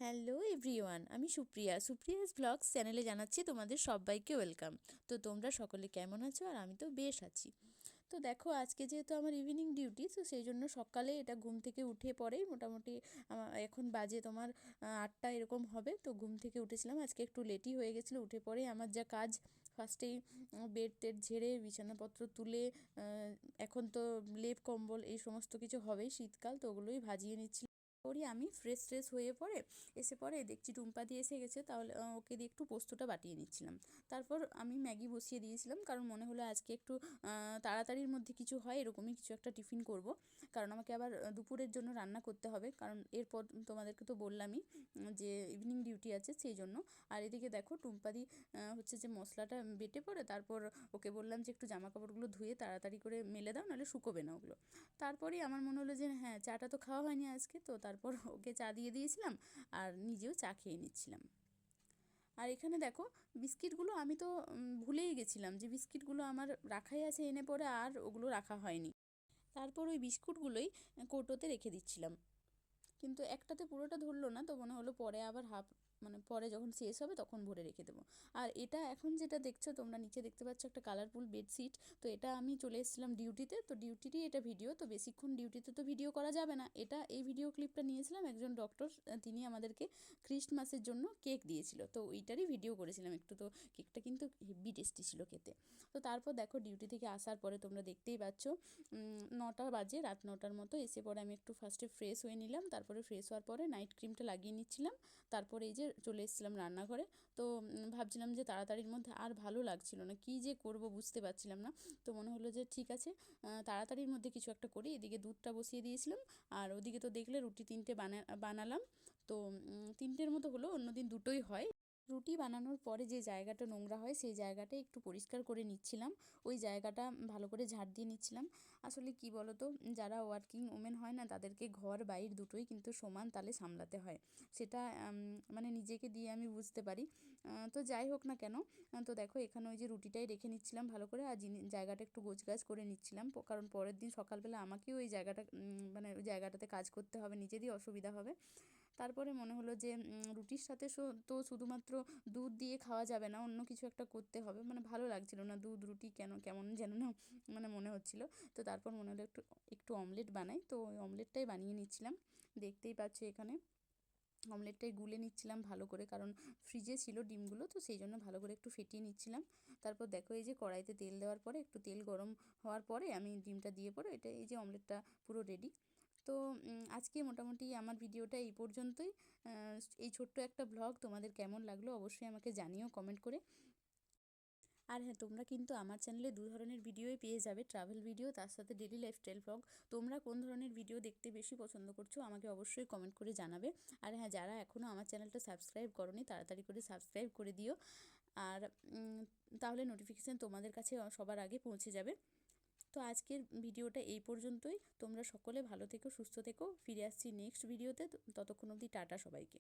Hello everyone, আমি Supriya's blogs চ্যানেলে জানাচ্ছি তোমাদের সবাইকে ওয়েলকাম। তো তোমরা সকলে কেমন আছো? আর আমি তো বেশ আছি। তো দেখো, আজকে যেহেতু আমার ইভিনিং ডিউটি, তো সেই জন্য সকালে এটা ঘুম থেকে উঠে পরেই মোটামুটি এখন বাজে তোমার 8টা এরকম হবে। তো ঘুম থেকে উঠেছিলাম, আজকে একটু লেটই হয়ে গেছিলো। উঠে পরেই আমার যা কাজ, ফার্স্টেই বেড টেড ঝেড়ে বিছানাপত্র তুলে এখন তো লেপ কম্বল এই সমস্ত কিছু হবেই, শীতকাল তো ওগুলোই ভাজিয়ে নিচ্ছি। করি আমি ফ্রেশ হয়ে পরে এসে পরে দেখছি টুম্পা দিয়ে এসে গেছে, তাহলে ওকে দিয়ে একটু পোস্তটা বাটিয়ে নিচ্ছিলাম। তারপর আমি ম্যাগি বসিয়ে দিয়েছিলাম, কারণ মনে হলো আজকে একটু তাড়াতাড়ির মধ্যে কিছু হয় এরকমই কিছু একটা টিফিন করব, কারণ আমাকে আবার দুপুরের জন্য রান্না করতে হবে, কারণ এরপর তোমাদেরকে তো বললামই যে ইভিনিং ডিউটি আছে সেই জন্য। আর এদিকে দেখো টুম্পাদি হচ্ছে যে মশলাটা বেটে পড়ে, তারপর ওকে বললাম যে একটু জামা কাপড়গুলো ধুয়ে তাড়াতাড়ি করে মেলে দাও, নাহলে শুকোবে না ওগুলো। তারপরেই আমার মনে হলো যে হ্যাঁ, চাটা তো খাওয়া হয়নি আজকে, তো তারপর ওকে চা দিয়ে দিয়েছিলাম আর নিজেও চা খেয়ে নিচ্ছিলাম। আর এখানে দেখো বিস্কিটগুলো আমি তো ভুলেই গেছিলাম যে বিস্কিটগুলো আমার রাখাই আছে এনে পরে, আর ওগুলো রাখা হয়নি। তারপর ওই বিস্কুটগুলোই কৌটোতে রেখে দিচ্ছিলাম, কিন্তু একটাতে পুরোটা ধরলো না, তো মনে হলো পরে আবার পরে যখন শেষ হবে তখন ভরে রেখে দেবো। আর এটা এখন যেটা দেখছো তোমরা, নিচে দেখতে পাচ্ছ একটা কালারফুল বেডশিট। তো এটা আমি চলে এসেছিলাম ডিউটিতে, তো ডিউটিরই এটা ভিডিও। তো বেশিক্ষণ ডিউটিতে তো ভিডিও করা যাবে না, এই ভিডিও ক্লিপটা নিয়েছিলাম একজন ডক্টর, তিনি আমাদেরকে ক্রিসমাসের জন্য কেক দিয়েছিল, তো ওইটারই ভিডিও করেছিলাম একটু। তো কেকটা কিন্তু হেভি টেস্টি ছিল খেতে। তো তারপর দেখো ডিউটি থেকে আসার পরে তোমরা দেখতেই পাচ্ছ 9টা বাজে, রাত 9টার মতো। এসে পরে আমি একটু ফার্স্টে ফ্রেশ হয়ে নিলাম, তারপরে ফ্রেশ হওয়ার পরে নাইট ক্রিমটা লাগিয়ে নিচ্ছিলাম। তারপরে এই যে চলে এসেছিলাম রান্নাঘরে। তো ভাবছিলাম যে তাড়াতাড়ির মধ্যে আর ভালো লাগছিল না, কী যে করব বুঝতে পারছিলাম না। তো মনে হলো যে ঠিক আছে, তাড়াতাড়ির মধ্যে কিছু একটা করি। এদিকে দুধটা বসিয়ে দিয়েছিলাম, আর ওদিকে তো দেখলে রুটি 3টে বানালাম। তো 3টের মতো হলো, অন্যদিন 2টোই হয়। রুটি বানানোর পরে যে জায়গাটা নোংরা হয় সেই জায়গাটা একটু পরিষ্কার করে নিচ্ছিলাম, ওই জায়গাটা ভালো করে ঝাড় দিয়ে নিচ্ছিলাম। আসলে কি বলো তো, যারা ওয়ার্কিং ওমেন হয় না, তাদেরকে ঘর বাইর দুটোই কিন্তু সমান তালে সামলাতে হয়, সেটা মানে নিজেকে দিয়ে আমি বুঝতে পারি। তো যাই হোক না কেন, তো দেখো এখানে ওই যে রুটিটাই রেখে নিচ্ছিলাম ভালো করে, আর জায়গাটা একটু গোছগাছ করে নিচ্ছিলাম, কারণ পরের দিন সকালবেলা আমাকেও ওই জায়গাটা মানে ওই জায়গাটাতে কাজ করতে হবে, নিজেরই অসুবিধা হবে। তারপরে মনে হলো যে রুটির সাথে তো শুধুমাত্র দুধ দিয়ে খাওয়া যাবে না, অন্য কিছু একটা করতে হবে, মানে ভালো লাগছিল না দুধ রুটি কেমন যেন না মানে মনে হচ্ছিল। তো তারপর মনে হলো একটু একটু অমলেট বানাই, তো ওই অমলেটটাই বানিয়ে নিচ্ছিলাম। দেখতেই পাচ্ছ এখানে অমলেটটাই গুলে নিচ্ছিলাম ভালো করে, কারণ ফ্রিজে ছিল ডিমগুলো, তো সেই জন্য ভালো করে একটু ফেটিয়ে নিচ্ছিলাম। তারপর দেখো এই যে কড়াইতে তেল দেওয়ার পরে একটু তেল গরম হওয়ার পরে আমি ডিমটা দিয়ে পরে এই যে অমলেটটা পুরো রেডি। তো আজকে মোটামুটি আমার ভিডিওটা এই পর্যন্তই। এই ছোট্ট একটা ব্লগ তোমাদের কেমন লাগলো অবশ্যই আমাকে জানিও কমেন্ট করে। আর হ্যাঁ, তোমরা কিন্তু আমার চ্যানেলে 2 ধরনের ভিডিওই পেয়ে যাবে, ট্রাভেল ভিডিও, তার সাথে ডেলি লাইফস্টাইল ব্লগ। তোমরা কোন ধরনের ভিডিও দেখতে বেশি পছন্দ করছো আমাকে অবশ্যই কমেন্ট করে জানাবে। আর হ্যাঁ, যারা এখনও আমার চ্যানেলটা সাবস্ক্রাইব করোনি তাড়াতাড়ি করে সাবস্ক্রাইব করে দিও। আর তাহলে নোটিফিকেশান তোমাদের কাছে সবার আগে পৌঁছে যাবে। তো আজকের ভিডিওটা এই পর্যন্তই। তোমরা সকলে ভালো থেকো, সুস্থ থেকো। ফিরে আসছি নেক্সট ভিডিওতে, ততক্ষণ অবধি টাটা সবাইকে।